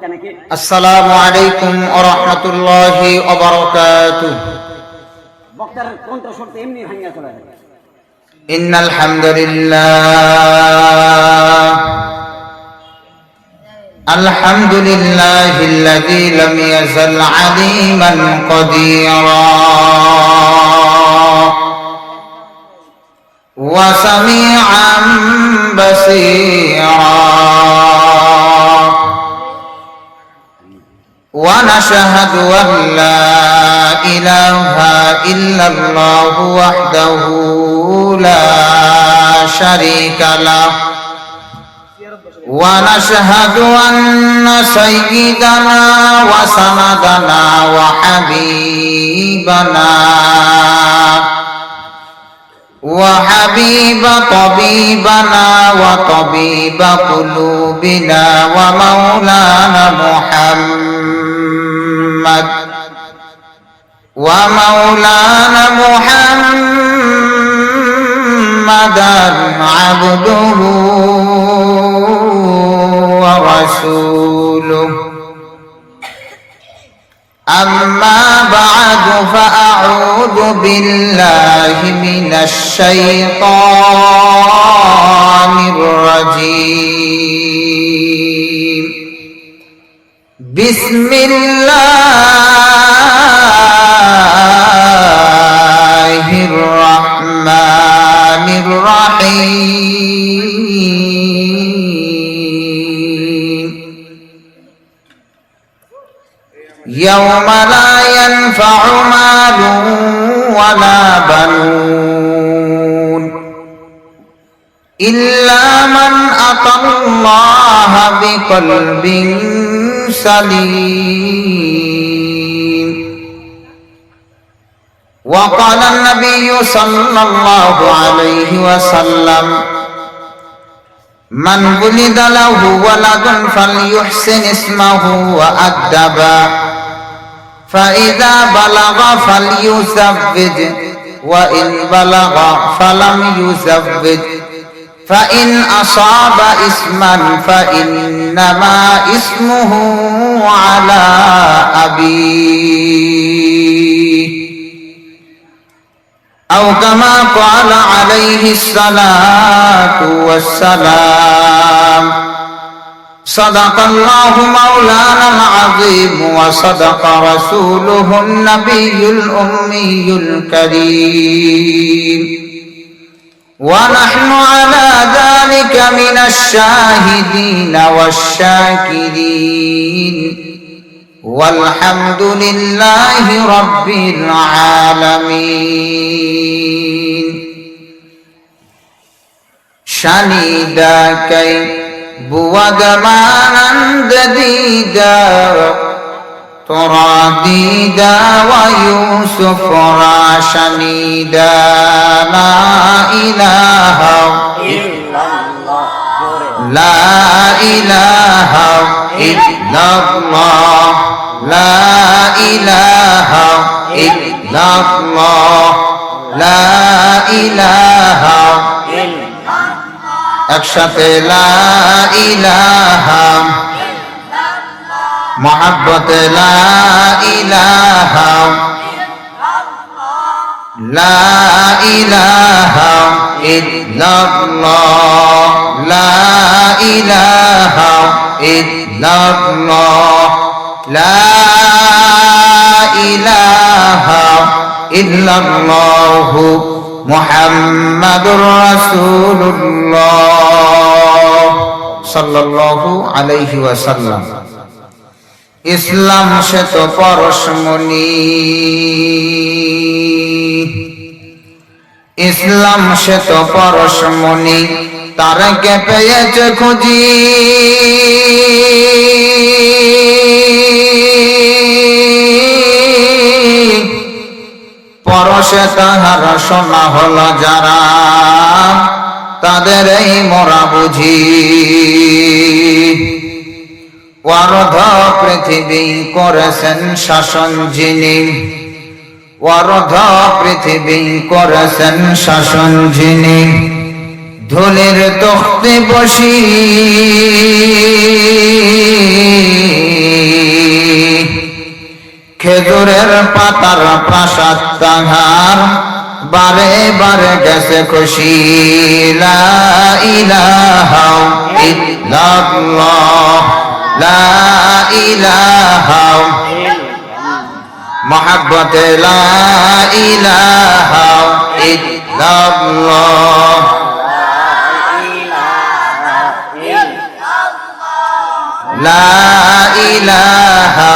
আসসালামু আলাইকুম ওয়া রাহমাতুল্লাহি ওয়া বারাকাতুহু। বক্তার কণ্ঠস্বর তো এমনি ভাঙিয়া চলে যায়। ইন্নাল হামদুলিল্লাহ আলহামদুলিল্লাহিল্লাযী লাম ইয়াজাল আলীমান কাদীরা ওয়া সামিআন বাসীরা ونشهد أن لا إله إلا الله وحده لا شريك له ونشهد أن سيدنا وسندنا وحبيبنا وحبيب طبيبنا وطبيب قلوبنا ومولانا محمدا عبده ورسوله أما بعد فأعوذ بالله من الشيطان الرجيم بسم الله الرحمن الرحيم يوم لا ينفع مال ولا بنون إلا من أتى الله بقلب سليم وقال النبي صلى الله عليه وسلم من ولد له ولد فليحسن اسمه وأدبه فإذا بلغ فليزوج وإن بلغ فلم يزوج فإن أصاب اسما فإنما اسمه على أبيه أو كما قال عليه الصلاة والسلام صدق الله مولانا العظيم وصدق رسوله النبي الأمي الكريم ونحن على ذلك من الشاهدين والشاكرين والحمد لله رب العالمين شنيدا كي بوغمانا جديدا تراديدا ويوسف راشنيدا لا إله إلا الله لا إله إلا الله لا إله إلا الله لا إله إلا একসাথে লা ইলাহা মোহাব্বতে লা ইলাহা লা ইলাহা ইল্লাল্লাহ লা ইলাহা ইল্লাল্লাহ লা ইলাহা ইল্লাল্লাহু মুহাম্মাদুর রাসূলুল্লাহ সাল্লাল্লাহু আলাইহি ওয়াসাল্লাম। ইসলাম সে তো পরশমণি, ইসলাম সে তো পরশমণি, তারকে পেয়েছে খুঁজি পরশে তাহার সোনা হলো যারা, তাদের এই মোরা বুঝি। অর্ধ পৃথিবী করেছেন শাসন যিনি, অর্ধ পৃথিবী করেছেন শাসন যিনি, ধুলির তখতে বসি খেজুরের পাতার প্রাসাদ তাহার বারে বারে গেছে খুশি লা ইলাহা ইল্লাল্লাহ লা ইলাহা মহব্বতে লা ইলাহা ইল্লাল্লাহ লা ইলাহা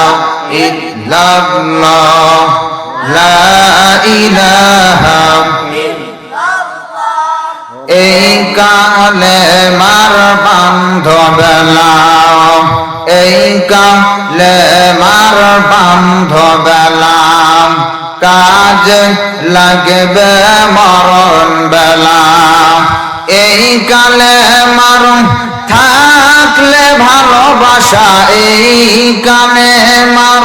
ইল্লাল্লাহ লা ইলাহা এই কালেমার বান্ধবেলা এই কালেমার বান্ধবেলা কাজ লাগবে মরণ বেলা এই কালেমার থাকলে ভালোবাসা এই কালেমার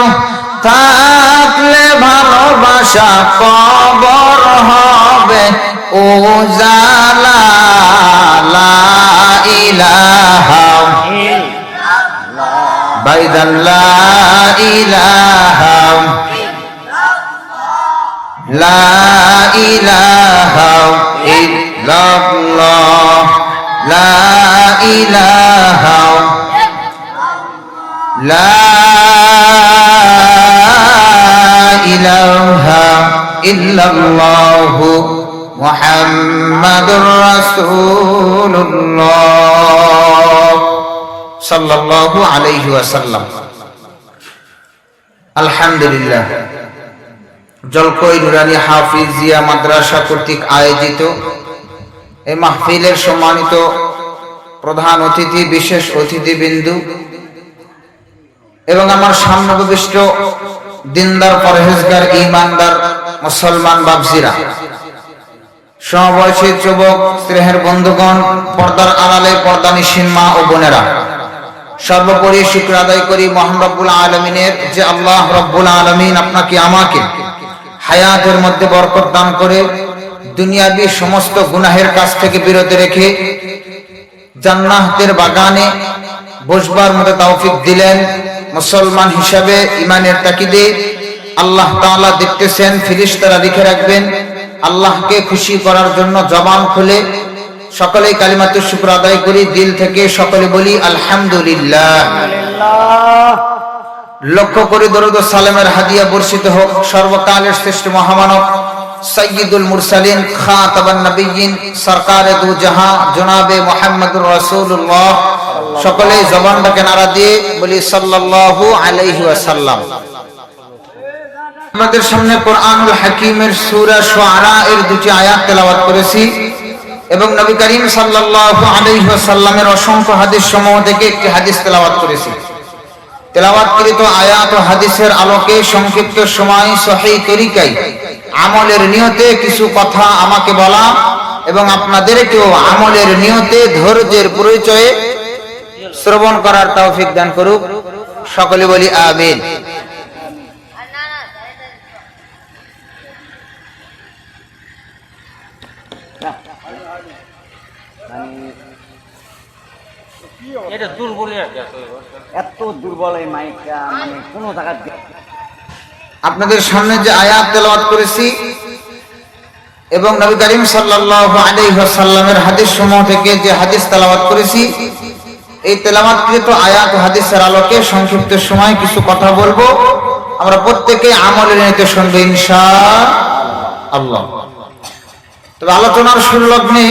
থাকলে ভালোবাসা কবর হবে উজালা লা ইলাহা বাইদান লা ইলাহা লা ইলাহা ইল্লাল্লাহ লা ইলাহা লা ইলাহা ইল্লাল্লাহ মুহাম্মাদুর রাসূলুল্লাহ সাল্লাল্লাহু আলাইহি ওয়াসাল্লাম। আলহামদুলিল্লাহ, জলকই নুরানী হাফিজিয়া মাদ্রাসা কর্তৃক আয়োজিত এই মাহফিলের সম্মানিত প্রধান অতিথি, বিশেষ অতিথিবৃন্দু এবং আমার সামনে উপবিষ্ট দিনদার, পরহেজগার, ঈমানদার মুসলমান বাপজিরা, সমবয়সী যুবক, স্নেহের বন্ধুগণ, পর্দার আড়ালে পর্দানিশীন মা ও বোনেরা, সর্বোপরি শুকর আদায় করি মহান রব্বুল আলামিনের যে আল্লাহ রব্বুল আলামিন আপনাকে আমাকে হায়াতের মধ্যে বরকত দান করে দুনিয়াবী সমস্ত গুনাহের কাছ থেকে বিরত রেখে জান্নাতের বাগানে বসবার মতো তৌফিক দিলেন। মুসলমান হিসাবে ইমানের তাকিদে আল্লাহ তাআলা দেখতেছেন, ফেরেশতারা লিখে রাখবেন। আল্লাহকে খুশি করার জন্য জবান খুলে সকলেই কালিমাতুশ শুকর আদায় করি, দিল থেকে সকলে বলি আলহামদুলিল্লাহ। লক্ষ্য করে দরুদ ও সালামের হাদিয়া বর্ষিত হোক সর্বকালের শ্রেষ্ঠ মহামানব সাইয়্যিদুল মুরসালিন খাতাবান নবিয়্যিন সরকারে দু জাহাঁ জনাবে মুহাম্মদুর রাসূলুল্লাহ। সকলেই জবানটাকে নাড়া দিয়ে বলি সাল্লাল্লাহু আলাইহি ওয়াসাল্লাম। আমাদের সামনে কোরআনুল হাকিমের সূরা শুআরা এর দুটি আয়াত তেলাওয়াত করেছি এবং নবী করিম সাল্লাল্লাহু আলাইহি ওয়াসাল্লামের অসংখ্য হাদিস সমূহ থেকে একটি হাদিস তেলাওয়াত করেছি। তেলাওয়াতকৃত আয়াত ও হাদিসের আলোকে সংক্ষিপ্ত সময় সহিহ তরিকায় আমলের নিয়তে কিছু কথা আমাকে বলা এবং আপনাদেরকেও আমলের নিয়তে ধৈর্যের পরিচয়ে শ্রবণ করার তৌফিক দান করুক। সকলে বলি আমিন। এটা দুর্বল, এত দুর্বল এই মাইকটা, মানে কোনো জায়গা। আপনাদের সামনে যে আয়াত তেলাওয়াত করেছি এবং নবী করিম সাল্লাল্লাহু আলাইহি ওয়াসাল্লামের হাদিস সমূহ থেকে যে হাদিস তেলাওয়াত করেছি, এই তেলাওয়াতকৃত আয়াত ও হাদিসের আলোকে সংক্ষিপ্ত সময় কিছু কথা বলবো। আমরা প্রত্যেকে আমলের নিয়তে শুনবো ইনশাআল্লাহ। তবে আলোচনার সংলগ্নে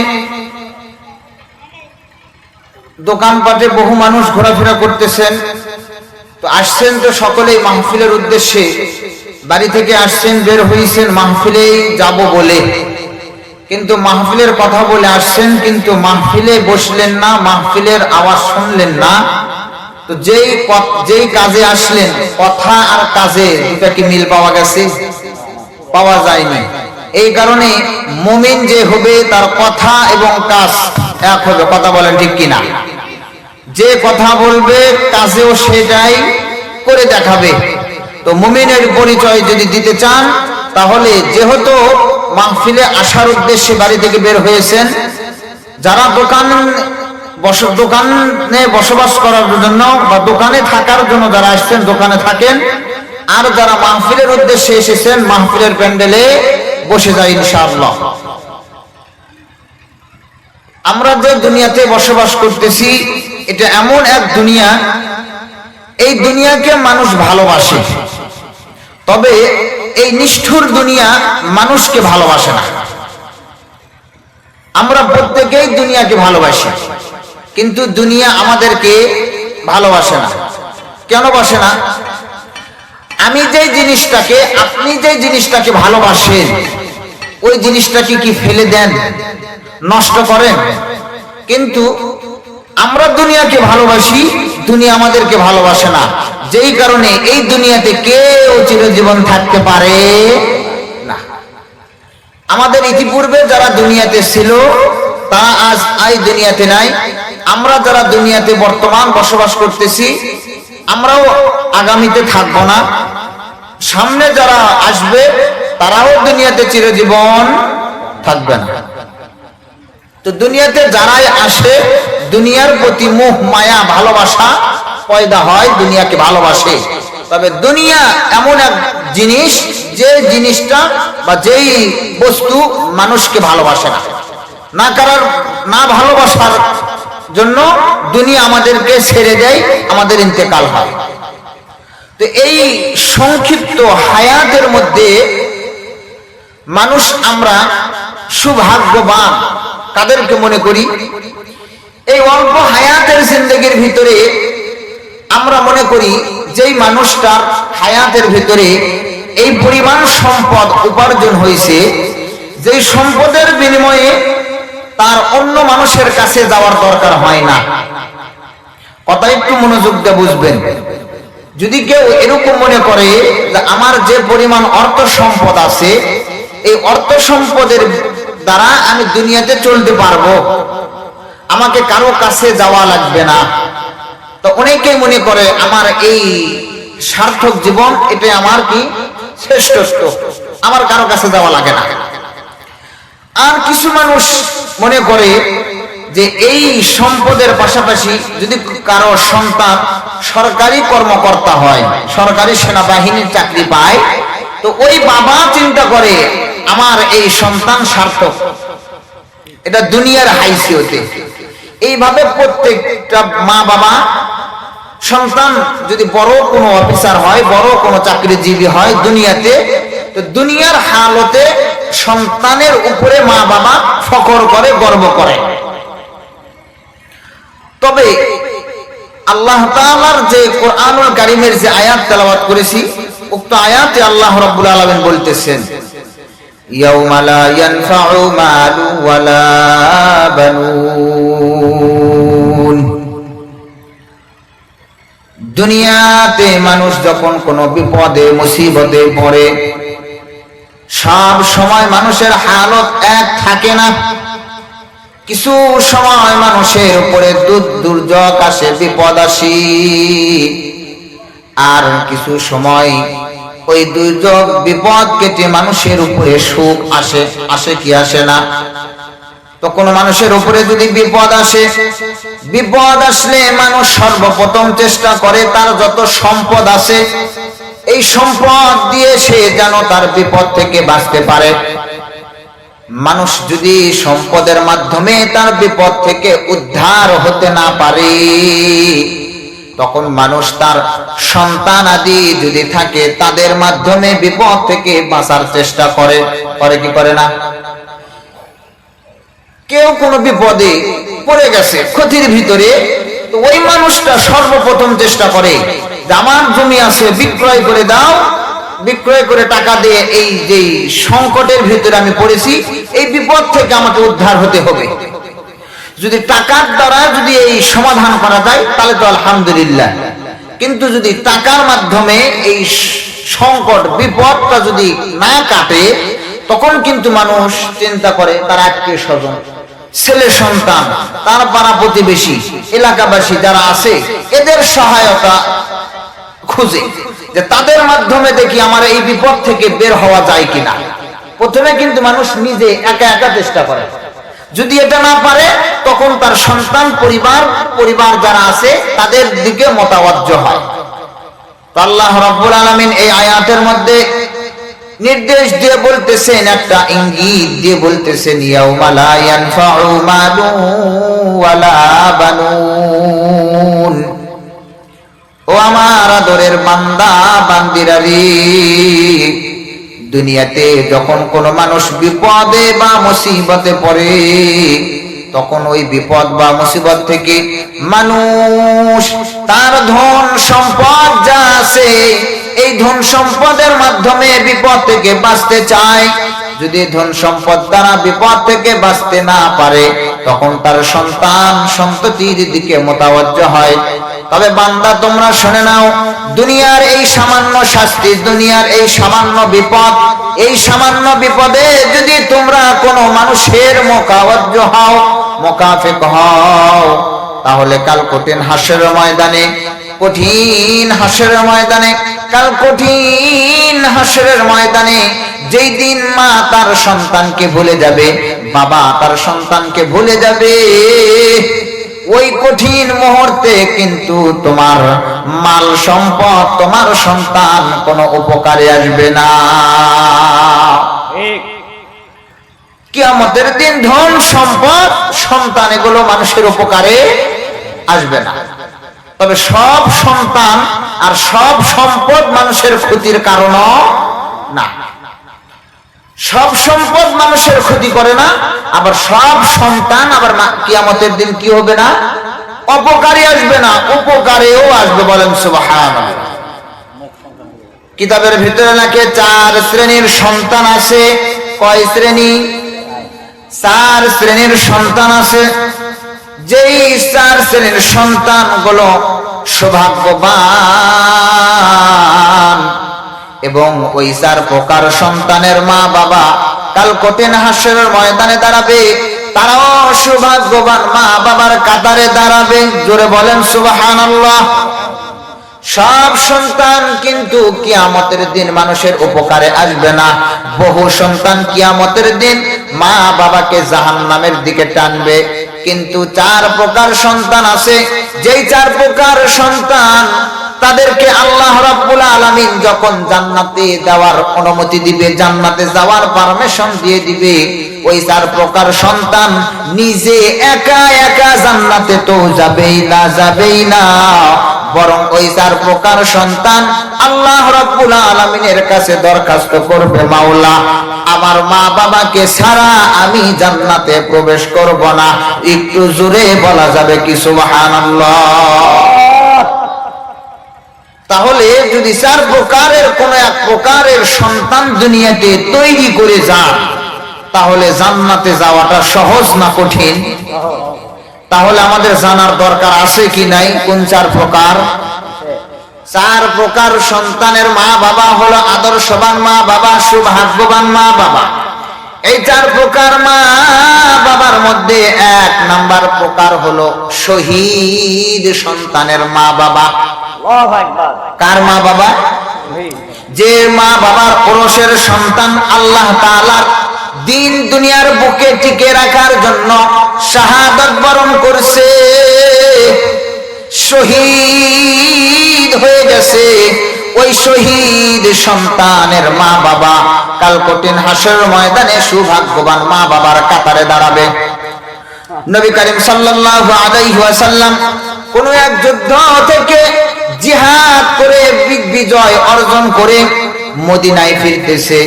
দোকানপাটে বহু মানুষ ঘোরাফেরা করতেছেন, তো আসছেন তো সকলেই মাহফিলের উদ্দেশ্যে, বাড়ি থেকে আসছেন, বের হয়েছেন মাহফিলেই যাব বলে, কিন্তু মাহফিলের কথা বলে আসছেন, কিন্তু মাহফিলে বসলেন না, মাহফিলের আওয়াজ শুনলেন না। তো যেই কাজে আসলেন, কথা আর কাজে দুটা কি মিল পাওয়া গেছে? পাওয়া যায়নি। এই কারণে মুমিন যে হবে তার কথা এবং কাজ এক হবে। কথা বলেন ঠিক কিনা? যে কথা বলবে কাজেও সেটাই করে দেখাবে। তো মুমিনের পরিচয় যদি দিতে চান, তাহলে যেহেতু মাহফিলে আসার উদ্দেশ্যে বাড়ি থেকে বের হয়েছেন, যারা দোকানে বসবাস করার জন্য বা দোকানে থাকার জন্য যারা আসছেন দোকানে থাকেন, আর যারা মাহফিলের উদ্দেশ্যে এসেছেন মাহফিলের প্যান্ডেলে বসে যায় ইনশাআল্লাহ। আমরা যে দুনিয়াতে বসবাস করতেছি এটা এমন এক দুনিয়া, এই দুনিয়াকে মানুষ ভালোবাসে, তবে এই নিষ্ঠুর দুনিয়া মানুষকে ভালোবাসে না। আমরা প্রত্যেকেই দুনিয়াকে ভালোবাসি, কিন্তু দুনিয়া আমাদেরকে ভালোবাসে না। কেন বাসে না? আমি যে জিনিসটাকে, আপনি যে জিনিসটাকে ভালোবাসেন ওই জিনিসটাকে কি ফেলে দেন, নষ্ট করেন? কিন্তু আমরা দুনিয়াকে ভালোবাসি, দুনিয়া আমাদেরকে ভালোবাসে না। যেই কারণে এই দুনিয়াতে কেউ চিরজীবন থাকতে পারে না। আমাদের ইতিপূর্বে যারা দুনিয়াতে ছিল তারা আজ এই দুনিয়াতে নাই। আমরা যারা দুনিয়াতে বর্তমান বসবাস করতেছি আমরাও আগামীতে থাকবো না। সামনে যারা আসবে তারাও দুনিয়াতে চিরজীবন থাকবে না। তো দুনিয়াতে যারাই আসে দুনিয়ার প্রতি মোহ মায়া ভালোবাসা পয়দা হয়, দুনিয়াকে ভালোবাসে। তবে দুনিয়া এমন এক জিনিস যে জিনিসটা বা যেই বস্তু মানুষকে ভালোবাসে না, না ভালোবাসার জন্য দুনিয়া আমাদেরকে ছেড়ে দেয়, আমাদের ইন্তেকাল হয়। তো এই সংক্ষিপ্ত হায়াতের মধ্যে মানুষ আমরা সুভাগ্যবান কাদেরকে মনে করি? এই অল্প হায়াতের জিন্দেগির ভিতরে আমরা মনে করি যেই মানুষটার হায়াতের ভিতরে এই পরিমাণ সম্পদ উপার্জন হয়েছে, যেই সম্পদের বিনিময়ে তার অন্য মানুষের কাছে যাওয়ার দরকার হয় না। কথা একটু মনোযোগ দিয়ে বুঝবেন। যদি কেউ এরকম মনে করে যে আমার যে পরিমাণ অর্থ সম্পদ আছে এই অর্থ সম্পদের দ্বারা আমি দুনিয়াতে চলতে পারবো, আমাকে কারো কাছে যাওয়া লাগবে না, তো অনেকেই মনে করে আমার এই সার্থক জীবন এটাই আমার কি শ্রেষ্ঠত্ব, আমার কারো কাছে যাওয়া লাগে না। আর কিছু মানুষ মনে করে যে এই সম্পদের পাশাপাশি যদি কারো সন্তান সরকারি কর্মকর্তা হয়, সরকারি সেনাবাহিনীর চাকরি পায়, তো ওই বাবা চিন্তা করে আমার এই সন্তান সার্থক, এটা দুনিয়ার হাইসিয়তে। এইভাবে প্রত্যেকটা মা বাবা সন্তান যদি বড় কোনো অফিসার হয়, বড় কোনো চাকরিজীবী হয় দুনিয়াতে, তো দুনিয়ার হালতে সন্তানের উপরে মা বাবা ফখর করে, গর্ব করে। তবে আল্লাহ তাআলার যে কোরআনুল কারীমের যে আয়াত তেলাওয়াত করেছি, উক্ত আয়াতে আল্লাহ রাব্বুল আলামিন বলতেছেন ইয়াউমা লা ইয়ানফাউ মালু ওয়ালা বানুন। দুনিয়াতে মানুষ যখন কোনো বিপদে মুসিবতে পড়ে সব সময় মানুষের হালত এক থাকে না। কিছু সময় মানুষের উপরে দুর্যোগ আসে, বিপদ আসে, আর কিছু সময় ওই দুর্যোগ বিপদ কেটে মানুষের উপরে সুখ আসে। আসে কি আসে না? তো কোন মানুষের উপরে যদি বিপদ আসে, বিপদ আসলে মানুষ সর্বপ্রথম চেষ্টা করে তার যত সম্পদ আছে এই সম্পদ দিয়ে সে যেন তার বিপদ থেকে বাঁচতে পারে। মানুষ যদি সম্পদের মাধ্যমে তার বিপদ থেকে উদ্ধার হতে না পারে, তখন মানুষ তার সন্তান আদি যদি থাকে তাদের মাধ্যমে বিপদ থেকে বাঁচার চেষ্টা করে। করে কি করে না? কেউ কোনো বিপদে পড়ে গেছে, ক্ষতির ভিতরে, তো ওই মানুষটা সর্বপ্রথম চেষ্টা করে যে আমার জমি আছে বিক্রয় করে দাও, বিক্রয় করে টাকা দিয়ে এই যে সংকটের ভিতরে আমি পড়েছি এই বিপদ থেকে আমাকে উদ্ধার হতে হবে। যদি টাকার দ্বারা যদি এই সমাধান করা যায় তাহলে তো আলহামদুলিল্লাহ, কিন্তু যদি টাকার মাধ্যমে এই সংকট বিপদটা যদি না কাটে তখন কিন্তু মানুষ চিন্তা করে তার আত্মীয় স্বজন, ছেলে সন্তান, তার পাড়া প্রতিবেশী, এলাকাবাসী যারা আছে এদের সহায়তা খুঁজে যে তাদের মাধ্যমে দেখি আমার এই বিপদ থেকে বের হওয়া যায় কিনা। প্রথমে কিন্তু মানুষ নিজে একা একা চেষ্টা করে, যদি এটা না পারে তখন তার সন্তান পরিবার যারা আছে তাদের দিকে মোতাওয়াজ্জহ হয়। তো আল্লাহ রাব্বুল আলামিন এই আয়াতের মধ্যে নির্দেশ দিয়ে বলতেছেন, একটা ইঙ্গিত দিয়ে বলতেছেন, ইয়াউমা লা ইয়ানফাউ মালুন ওয়ালা বানুন। ও আমার আদরের বান্দা বান্দিরা রে, দুনিয়াতে যখন কোনো মানুষ বিপদে বা মুসিবতে পড়ে, তখন ওই বিপদ বা মুসিবত থেকে মানুষ তার ধন সম্পদ যা আছে এই ধন সম্পদের মাধ্যমে বিপদ থেকে বাঁচতে চায়। যদি ধন সম্পদ দ্বারা বিপদ থেকে বাঁচতে না পারে, তখন তার সন্তান সন্ততির দিকে মোতাওয়াজ্জহ হয়। তবে বান্দা তোমরা শুনে নাও, দুনিয়ার এই সামান্য শাস্তি, দুনিয়ার এই সামান্য বিপদ, এই সামান্য বিপদে যদি তোমরা কোনো মানুষের মোকাওয়াজ্জহ হও, মোকাফেক হও, তাহলে কাল কঠিন হাসরের ময়দানে, কঠিন হাসরের ময়দানে, কাল কঠিন হাসরের ময়দানে, যেই দিন মা তার সন্তানকে ভুলে যাবে, বাবা তার সন্তানকে ভুলে যাবে, ওই কঠিন মুহূর্তে কিন্তু তোমার মাল সম্পদ, তোমার সন্তান কোনো উপকারে আসবে না। কিয়ামতের দিন ধন সম্পদ সন্তান এগুলো মানুষের উপকারে আসবে না। তবে সব সন্তান আর সব সম্পদ মানুষের ক্ষতির কারণ না। সব সম্পদ মানুষের ক্ষতি করে না, আবার সব সন্তান আবার কিয়ামতের দিন কি হবে না, অপকারী আসবে না, উপকারেও আসবে। বলেন সুবহানাল্লাহ। কিতাবের ভিতরে নাকি 4 শ্রেণীর সন্তান আছে। কয় শ্রেণী? 4 শ্রেণীর সন্তান আছে। যেই 4 শ্রেণীর সন্তান গুলো সৌভাগ্যবান, এবং ওই 4 প্রকার সন্তানের মা বাবা কাল কঠিন হাসরের ময়দানে দাঁড়াবে, তারাও সৌভাগ্যবান মা বাবার কাতারে দাঁড়াবে। জোরে বলেন সুবহানাল্লাহ। সব সন্তান কিন্তু কিয়ামতের দিন মানুষের উপকারে আসবে না। বহু সন্তান কিয়ামতের দিন মা বাবাকে জাহান্নামের দিকে টানবে। কিন্তু 4 প্রকার সন্তান আছে, যেই 4 প্রকার সন্তান তাদেরকে আল্লাহ রাব্বুল আলামিন যখন জান্নাতে যাওয়ার অনুমতি দিবে, জান্নাতে যাওয়ার পারমিশন দিয়ে দিবে, ওই 4 প্রকার সন্তান নিজে একা একা জান্নাতে তো যাবেই না, বরং ওই 4 প্রকার সন্তান আল্লাহ রাব্বুল আলামিনের কাছে দরখাস্ত করবে, মাওলা আমার মা বাবাকে ছাড়া আমি জান্নাতে প্রবেশ করব না। একটু জোরে বলা যাবে কি সুবহানাল্লাহ? তাহলে যদি 4 প্রকারের কোন এক প্রকারের সন্তান দুনিয়াতে তৈরি করে যান, তাহলে জান্নাতে যাওয়াটা সহজ না কঠিন? তাহলে আমাদের জানার দরকার আছে কি নাই কোন 4 প্রকার? 4 প্রকার সন্তানের মা বাবা হলো আদর্শবান মা বাবা, সৌভাগ্যবান মা বাবা। এই 4 প্রকার মা বাবার মধ্যে 1 নাম্বার প্রকার হলো শহীদ সন্তানের মা বাবা। কার মা বাবা? যে মা বাবার ওরসের সন্তান আল্লাহ তাআলার দিন দুনিয়ার বুকে টিকে রাখার জন্য শাহাদাত বরণ করছে, শহীদ হয়ে গেছে, ওই শহীদ সন্তানের মা বাবা কাল কঠিন হাসরের ময়দানে সৌভাগ্যবান মা বাবার কাতারে দাঁড়াবে। নবী করিম সাল্লাল্লাহু আলাইহি ওয়াসাল্লাম কোন এক যুদ্ধ থেকে জিহাদ করে বিজয় অর্জন করে মদিনায় ফিরতেছে।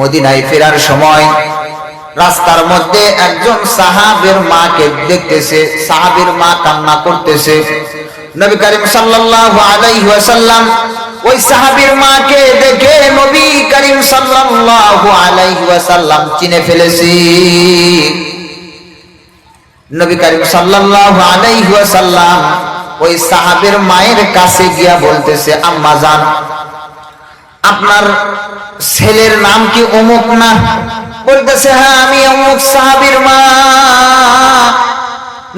মদিনায় ফেরার সময় রাস্তার মধ্যে একজন সাহাবীর মাকে দেখতেছে, সাহাবীর মা কান্না করতেছে। নবী করিম সাল্লাল্লাহু আলাইহি ওয়াসাল্লাম ওই সাহাবীর মাকে দেখে নবী করিম সাল্লাল্লাহু আলাইহি ওয়াসাল্লাম চিনে ফেলেছি। নবী করিম সাল্লাল্লাহু আলাইহি ওয়াসাল্লাম ওই সাহাবীর মায়ের কাছে গিয়া বলতেছে, আম্মা জান, আপনার ছেলের নাম কি অমুক না? বলতেছে, হ্যাঁ আমি অমুক সাহাবীর মা।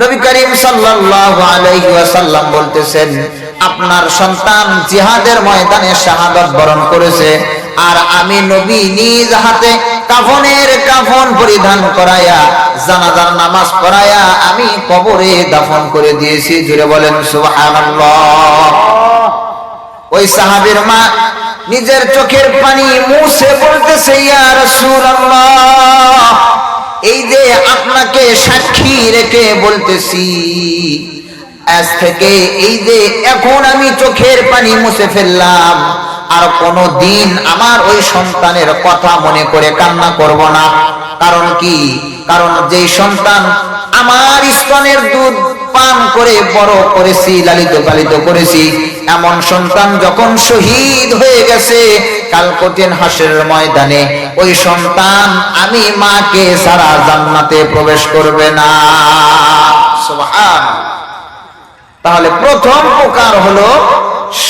নবী করিম সাল্লাল্লাহু আলাইহি ওয়াসাল্লাম বলতেছেন, আপনার সন্তান জিহাদের ময়দানে শাহাদাত বরণ করেছে, আর আমি নবী নিজ হাতে কাফনের কাফন পরিধান করায়া জানাজার নামাজ পড়ায়া আমি কবরে দাফন করে দিয়েছি। জুড়ে বলেন সুবহানাল্লাহ। ওই সাহাবীর মা নিজের চোখের পানি মুছে বলতেছে, ইয়া রাসূলুল্লাহ, এই যে আপনাকে সাক্ষী রেখে বলতেছি, আজ থেকে এই যে এখন আমি চোখের পানি মুছে ফেললাম, আর কোনো দিন আমার ওই সন্তানের কথা মনে করে কান্না করব না। কারণ কি? কারণ যেই সন্তান আমার স্তনের দুধ পান করে বড় করেছি, লালিত পালিত করেছি, এমন সন্তান যখন শহীদ হয়ে গেছে, কাল কঠিন হাসরের ময়দানে ওই সন্তান আমি মাকে ছাড়া জান্নাতে প্রবেশ করবে না। সুবহানাল্লাহ। তাহলে প্রথম প্রকার হলো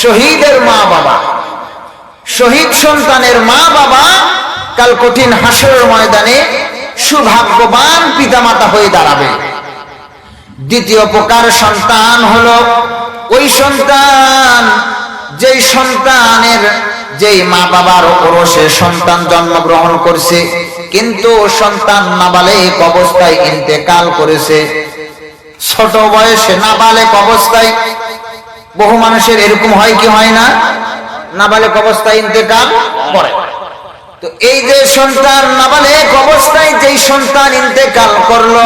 শহীদের মা বাবা। শহীদ সন্তানের মা বাবা কাল কঠিন হাসরের ময়দানে সৌভাগ্যবান পিতামাতা হয়ে দাঁড়াবে। দ্বিতীয় প্রকার সন্তান হলো ওই সন্তান যেই সন্তানের যেই মা বাবার ওরসে সন্তান জন্মগ্রহণ করছে, কিন্তু সন্তান নাবালেগ অবস্থায় ইন্তেকাল করেছে। ছোট বয়সে নাবালেগ অবস্থায় বহু মানুষের এরকম হয় কি হয় না? নাবালেগ অবস্থায় ইন্তেকাল করে। তো এই যে সন্তান নাবালেগ অবস্থায় যেই সন্তান ইন্তেকাল করলো,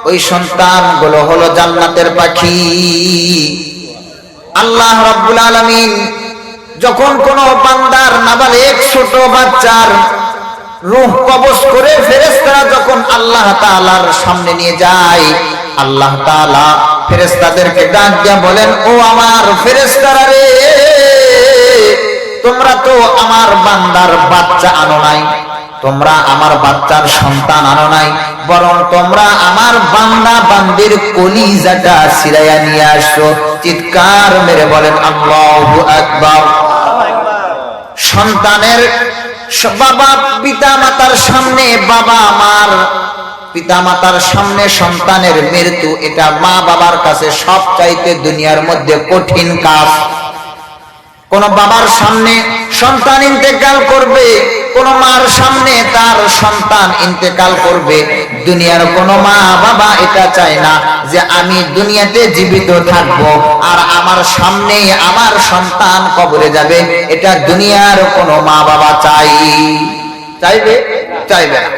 ওই সন্তান গুলো হলো জান্নাতের পাখি। আল্লাহ রাব্বুল আলামিন যখন কোন বান্দার নাবালেগ ছোট বাচ্চার রূহ কবজ করে ফেরেশতারা যখন আল্লাহ তাআলার সামনে নিয়ে যায়, আল্লাহ তাআলা ফেরেশতাদেরকে ডাক দিয়ে বলেন, ও আমার ফেরেশতারা রে, তোমরা তো আমার বান্দার বাচ্চা আনো নাই, তোমরা আমার বাচ্চার সন্তান আনো নাই, বরং তোমরা আমার বান্দা বান্দির কলিজাটা ছিড়াইয়া নিয়ে আসছো। চিৎকার মেরে বলেন আল্লাহু আকবার। সন্তানের বাবা পিতা মাতার সামনে, বাবা আমার পিতা মাতার সামনে সন্তানের মৃত্যু, এটা মা বাবার কাছে সবচাইতে দুনিয়ার মধ্যে কঠিন কাজ। কোন বাবার সামনে সন্তান ইন্তেকাল করবে, কোন মার সামনে তার সন্তান ইন্তেকাল করবে, দুনিয়ার কোন মা বাবা এটা চায় না যে আমি দুনিয়াতে জীবিত থাকবো আর আমার সামনে আমার সন্তান কবরে যাবে। এটা দুনিয়ার কোন মা বাবা চাইবে? চাইবে না।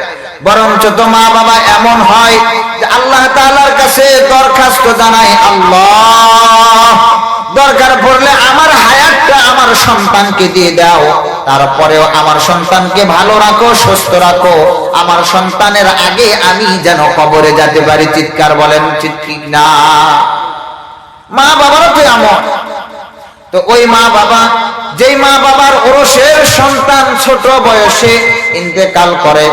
বরঞ্চ তো মা বাবা এমন হয় যে আল্লাহ তাআলার কাছে দরখাস্ত জানায়, আল্লাহ দরকার পড়লে আমার হায়াতটা আমার সন্তানকে দিয়ে দাও, তারপরেও আমার সন্তানকে ভালো রাখো, সুস্থ রাখো, আমার সন্তানের আগে আমি যেন কবরে যেতে পারি। চিৎকার বলেন ঠিক না? মা বাবারও তো এমন। তো ওই মা বাবা, যেই মা বাবার ওরসের সন্তান ছোট বয়সে ইন্তেকাল করে,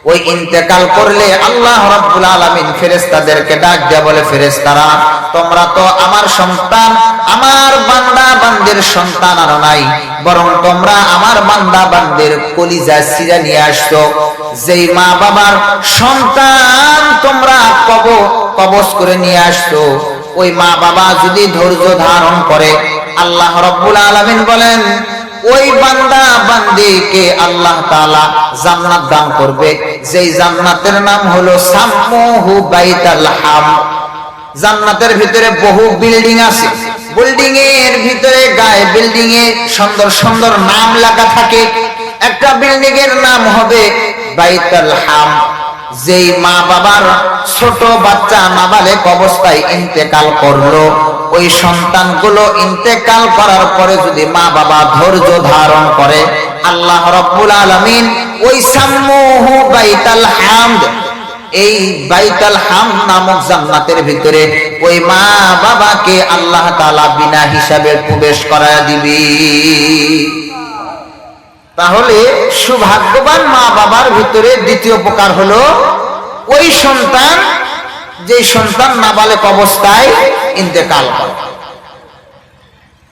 ওই ইন্তেকাল করলে আল্লাহ রাব্বুল আলামিন ফেরেশতাদেরকে ডাক দিয়ে বলে, ফেরেশতারা তোমরা তো আমার সন্তান, আমার বান্দা বান্দির সন্তান আনো নাই, বরং তোমরা আমার বান্দা বান্দির কলিজা ছিঁড়ে নিয়ে আসছো। যেই মা বাবার সন্তান তোমরা কবজ করে নিয়ে আসছো, ওই মা বাবা যদি ধৈর্য ধারণ করে, আল্লাহ রাব্বুল আলামিন বলেন ওই বান্দা বান্দিকে আল্লাহ তাআলা জান্নাত দান করবে, যেই জান্নাতের নাম হলো সাম্মুহু বাইতাল হাম। জান্নাতের ভিতরে বহু বিল্ডিং আছে, বিল্ডিং এর ভিতরে গায়ে বিল্ডিং এ সুন্দর সুন্দর নাম লেখা থাকে। একটা বিল্ডিং এর নাম হবে বাইতাল হাম। যেই মা বাবার ছোট বাচ্চা নাবালেগ অবস্থায় ইন্তেকাল করলো, ওই সন্তানগুলো ইন্তেকাল করার পরে যদি মা বাবা ধৈর্য ধারণ করে, আল্লাহ রাব্বুল আলামিন ওই সাম্মুহু বাইতাল হামদ, এই বাইতাল হামদ নামক জান্নাতের ভিতরে ওই মা বাবাকে আল্লাহ তাআলা বিনা হিসাবে প্রবেশ করায় দিবে। তাহলে সৌভাগ্যবান মা বাবার ভিতরে দ্বিতীয় প্রকার হলো ওই সন্তান যে সন্তান নাবালেগ অবস্থায় ইন্তেকাল করে।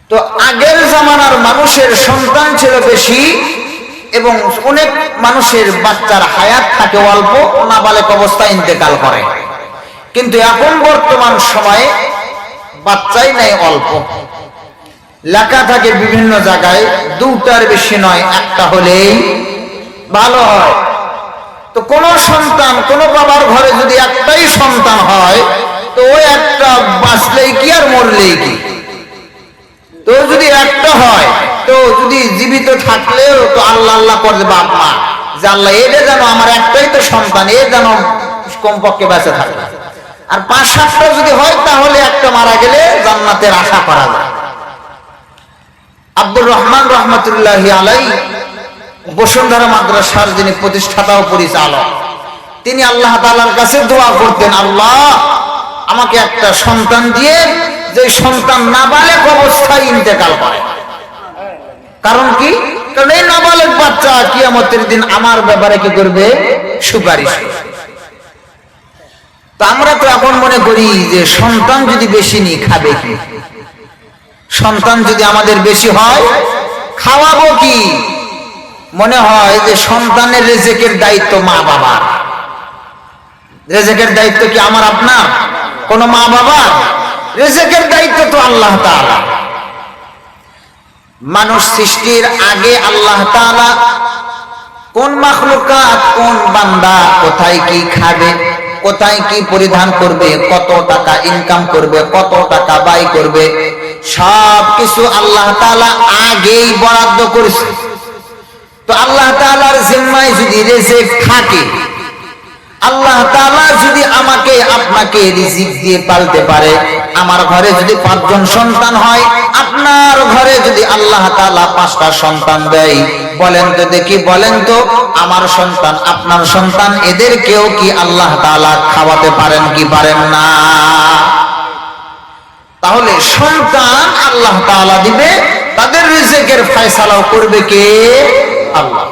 তো আগের জামানার মানুষের সন্তান ছিল বেশি এবং অনেক মানুষের বাচ্চার হায়াত থাকে অল্প, নাবালেগ অবস্থায় ইন্তেকাল করে। কিন্তু এখন বর্তমান সময়ে বাচ্চাই নাই অল্প, লেখা থাকে বিভিন্ন জায়গায় দুটার বেশি নয়, একটা হলেই ভালো হয়। তো কোন সন্তান, কোন বাবার ঘরে যদি একটাই সন্তান হয়, তো ওই একটা বাঁচলেই কি আর মরলেই কি? তো যদি একটা হয়, তো যদি জীবিত থাকলেও তো আল্লাহ আল্লাহ করবে বাপ মা, যে আল্লাহ এটা যেন আমার একটাই তো সন্তান, এ যেন কমপক্ষে বেঁচে থাকে। আর 5-7টা যদি হয়, তাহলে একটা মারা গেলে জান্নাতের আশা করা যায়। আব্দুর রহমান রহমতুল্লাহি আলাইহি বসুন্ধরা মাদ্রাসার যিনি প্রতিষ্ঠাতা ও পরিচালক, তিনি আল্লাহ তাআলার কাছে দোয়া করতেন, আল্লাহ আমাকে একটা সন্তান দিয়ে, যে সন্তান নাবালেগ অবস্থায় ইন্তেকাল করে। কারণ কি? কারণ এই নাবালেগ বাচ্চা কিয়ামতের দিন আমার ব্যাপারে কি করবে? সুপারিশ করবে। তো আমরা তো এখন মনে করি যে সন্তান যদি বেশি নি খাবে কি? সন্তান যদি আমাদের বেশি হয় খাওয়াবো কি? মনে হয় যে সন্তানের রিজিকের দায়িত্ব মা বাবার। রিজিকের দায়িত্ব কি আমার আপনার? কোন মা বাবার? রিজিকের দায়িত্ব তো আল্লাহ তাআলা। মানুষ সৃষ্টির আগে আল্লাহ তাআলা কোন মাখলুকাত, কোন বান্দা কোথায় কি খাবে, কোথায় কি পরিধান করবে, কত টাকা ইনকাম করবে, কত টাকা ব্যয় করবে, সব কিছু আল্লাহ তাআলা আগেই বরাদ্দ করেছে। তো আল্লাহ তাআলার জিম্মায় যদি রিজিক থাকে, আল্লাহ তাআলা যদি আমাকে আপনাকে রিজিক দিয়ে পালতে পারে, আমার ঘরে যদি 5 জন সন্তান হয়, আপনার ঘরে যদি আল্লাহ তাআলা 5টা সন্তান দেয়, বলেন তো দেখি, বলেন তো আমার সন্তান, আপনার সন্তান, এদেরকেও কি আল্লাহ তাআলা খাওয়াতে পারেন কি পারেন না? তাহলে সন্তান আল্লাহ তাআলা দিবে, তাদের রিজিকের ফয়সালাও করবে কে? আল্লাহ।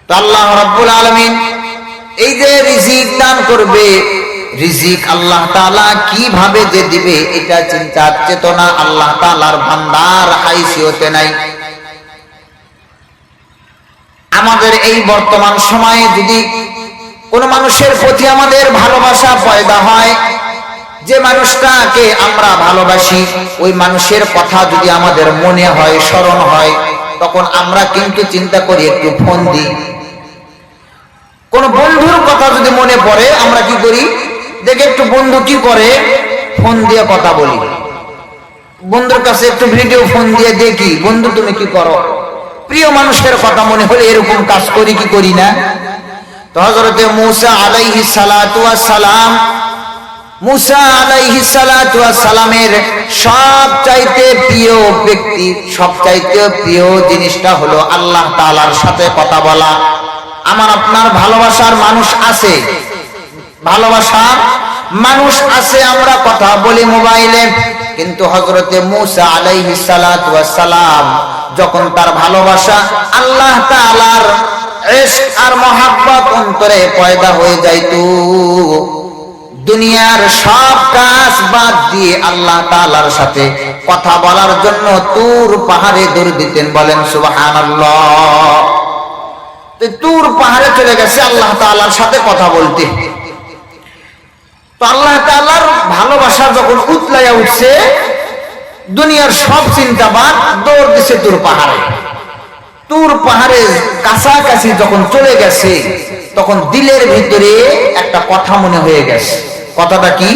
তো আল্লাহ রাব্বুল আলামিন এই যে রিজিক দান করবে, রিজিক আল্লাহ তাআলা কিভাবে যে দিবে, এটা চিন্তার চেতনা আল্লাহ তাআলার বান্দার হাইসিয়তে নাই। আমাদের এই বর্তমান সময়ে যদি কোন মানুষের প্রতি আমাদের ভালোবাসা পয়দা হয়, যে মানুষটাকে আমরা ভালোবাসি, ওই মানুষের কথা যদি আমাদের মনে হয়, স্মরণ হয়, তখন আমরা কিন্তু চিন্তা করি একটু ফোন দিই। কোন বন্ধুর কথা যদি মনে পড়ে, আমরা কি করি? দেখে একটু বন্ধু কি করে, ফোন দিয়ে কথা বলি। বন্ধুর কাছে একটু ভিডিও ফোন দিয়ে দেখি, বন্ধু তুমি কি করো। প্রিয় মানুষের কথা মনে হলে এরকম কাজ করি কি করি না? তো হযরতে মূসা আলাইহিস সালাতু ওয়াস সালাম, মূসা আলাইহিস সালাতু ওয়াস সালামের সবচাইতে প্রিয় ব্যক্তি, সবচাইতে প্রিয় জিনিসটা হলো আল্লাহ তাআলার সাথে কথা বলা। আমার আপনার ভালোবাসার মানুষ আছে, ভালোবাসার মানুষ আছে, আমরা কথা বলি মোবাইলে, কিন্তু হযরতে মূসা আলাইহিস সালাতু ওয়াস সালাম যখন তার ভালোবাসা আল্লাহ তাআলার ইশক আর মহব্বত অন্তরে পয়দা হয়ে যাইতো, দুনিয়ার সব কাজ বাদ দিয়ে আল্লাহ তাআলার সাথে কথা বলার জন্য তুর পাহাড়ে দৌড় দিতেন। বলেন সুবহানাল্লাহ। তুর পাহাড়ে চলে গেছে আল্লাহ তাআলার সাথে কথা বলতে। তো আল্লাহ তাআলার ভালোবাসা যখন উতলাইয়া উঠছে, দুনিয়ার সব চিন্তা বাদ দৌড় দিছে তুর পাহাড়ে। তুর পাহাড়ে কাছাকাছি যখন চলে গেছে, তখন দিলের ভিতরে একটা কথা মনে হয়ে গেছে। কথাটা কি?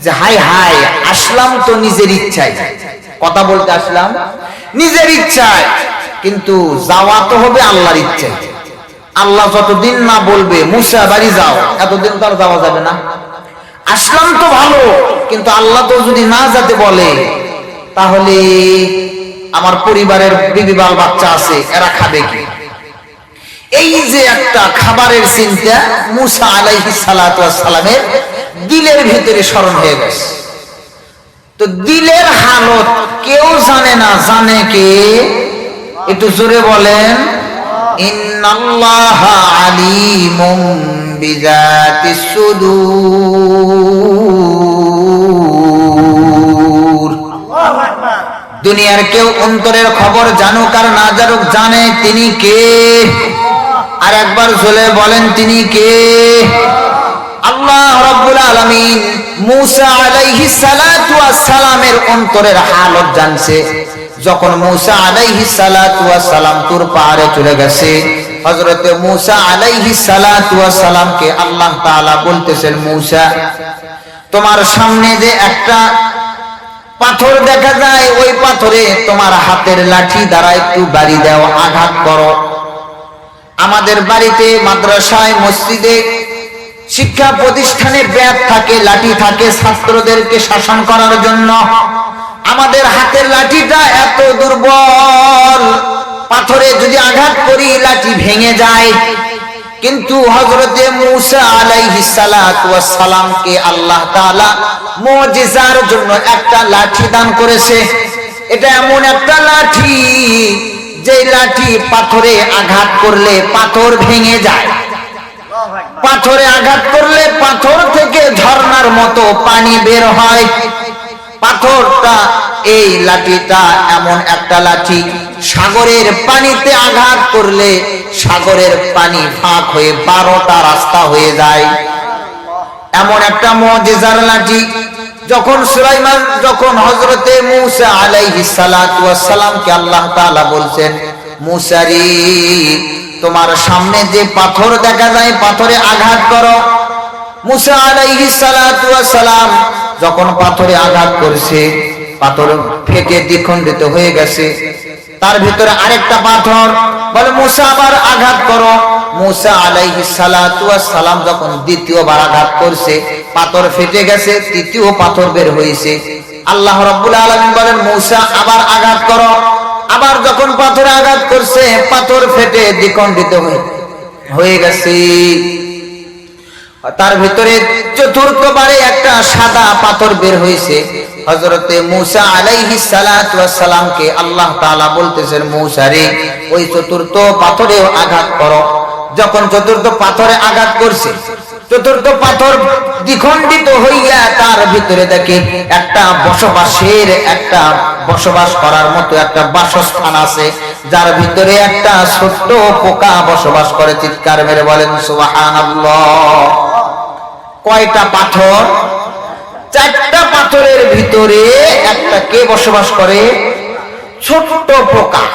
যে হাই হাই, আসলাম তো নিজের ইচ্ছায়, কথা বলতে আসলাম নিজের ইচ্ছায়, কিন্তু যাওয়া তো হবে আল্লাহর ইচ্ছায়। আল্লাহ যতদিন না বলবে মূসা বাড়ি যাও, এতদিন তো আর যাওয়া যাবে না। আসলাম তো ভালো, কিন্তু আল্লাহ তো যদি না যেতে বলে, তাহলে আমার পরিবারের বিবি বাল বাচ্চা আছে, এরা খাবে কি? এই যে একটা খাবারের চিন্তা মূসা আলাইহিস সালাতু ওয়াস সালামের দিলের ভিতরে স্মরণ হয়ে গেছে। তো দিলের হালত কেউ জানে না, জানে কে? একটু জোরে বলেন, ইন্নাল্লাহা আলিমুম বিযাতিস সুদূর। দুনিয়ার কেউ অন্তরের খবর জানুক আর না জানুক, জানে তিনি কে। আর একবার জোরে বলেন, তিনি কে? আল্লাহ রাব্বুল আলামিন মূসা আলাইহিস সালাতু ওয়াস সালামের অন্তরের হালত জানছে। যখন মূসা আলাইহিস সালাতু ওয়াস সালাম তুর পাহাড়ে চলে গেছে, হযরতে মূসা আলাইহিস সালাতু ওয়াস সালামকে আল্লাহ তাআলা বলতেছেন, মূসা তোমার সামনে যে একটা পাথর দেখা যায়, ওই পাথরে তোমার হাতের লাঠি দ্বারা একটু বাড়ি দাও, আঘাত করো। আমাদের বাড়িতে, মাদ্রাসায়, মসজিদে, শিক্ষা প্রতিষ্ঠানে ব্যাট থাকে, লাঠি থাকে ছাত্রদেরকে শাসন করার জন্য। আমাদের হাতের লাঠিটা এত দুর্বল, পাথরে যদি আঘাত করি লাঠি ভেঙে যায়। কিন্তু হযরতে মূসা আলাইহিস সালাতু ওয়াস সালামকে আল্লাহ তাআলা মুজিজার জন্য একটা লাঠি দান করেছে। এটা এমন একটা লাঠি, যে লাঠি পাথরে আঘাত করলে পাথর ভেঙে যায়। পাথরে আঘাত করলে পাথর থেকে ঝর্ণার মতো পানি বের হয়। পাথরটা, এই লাঠিটা এমন একটা লাঠি, সাগরের পানিতে আঘাত করলে সাগরের পানি ফাঁক হয়ে 12টা রাস্তা হয়ে যায়। এমন একটা মুজিজার লাঠি। যখন হযরতে মূসা আলাইহিস সালাতু ওয়াস সালামকে আল্লাহ তাআলা বলছেন, মূসা রে তোমার সামনে যে পাথর দেখা যায়, পাথরে আঘাত করো। মূসা আলাইহিস সালাতু ওয়াস সালাম যখন পাথরে আঘাত করছে, পাথর ফেটে দ্বিখণ্ডিত হয়ে গেছে। তার ভিতরে আরেকটা পাথর, বলে মূসা আবার আঘাত করো। মূসা আলাইহিস সালাতু ওয়াস সালাম যখন দ্বিতীয়বার আঘাত করছে, পাথর ফেটে গেছে, তৃতীয় পাথর বের হয়েছে। আল্লাহ রাব্বুল আলামিন বলেন, মূসা আবার আঘাত করো। আবার যখন পাথরে আঘাত করছে, পাথর ফেটে দ্বিখণ্ডিত হয়ে গেছে। তার ভিতরে চতুর্থবারে একটা সাদা পাথর বের হয়েছে। হযরতে মূসা আলাইহিস সালাতু ওয়াস সালামকে আল্লাহ তাআলা বলতেছেন, মূসা রে ওই চতুর্থ পাথরেও আঘাত করো। যখন চতুর্থ পাথরে আঘাত করছে, চতুর্থ পাথর দ্বিখণ্ডিত হইয়া তার ভিতরে দেখে একটা বসবাস করার মতো একটা বাসস্থান আছে, যার ভিতরে একটা ছোট্ট পোকা বসবাস করে। চিৎকার মেরে বলেন সুবহানাল্লাহ। কয়টা পাথর? 4টা পাথরের ভিতরে একটা কে বসবাস করে? ছোট্ট পোকা।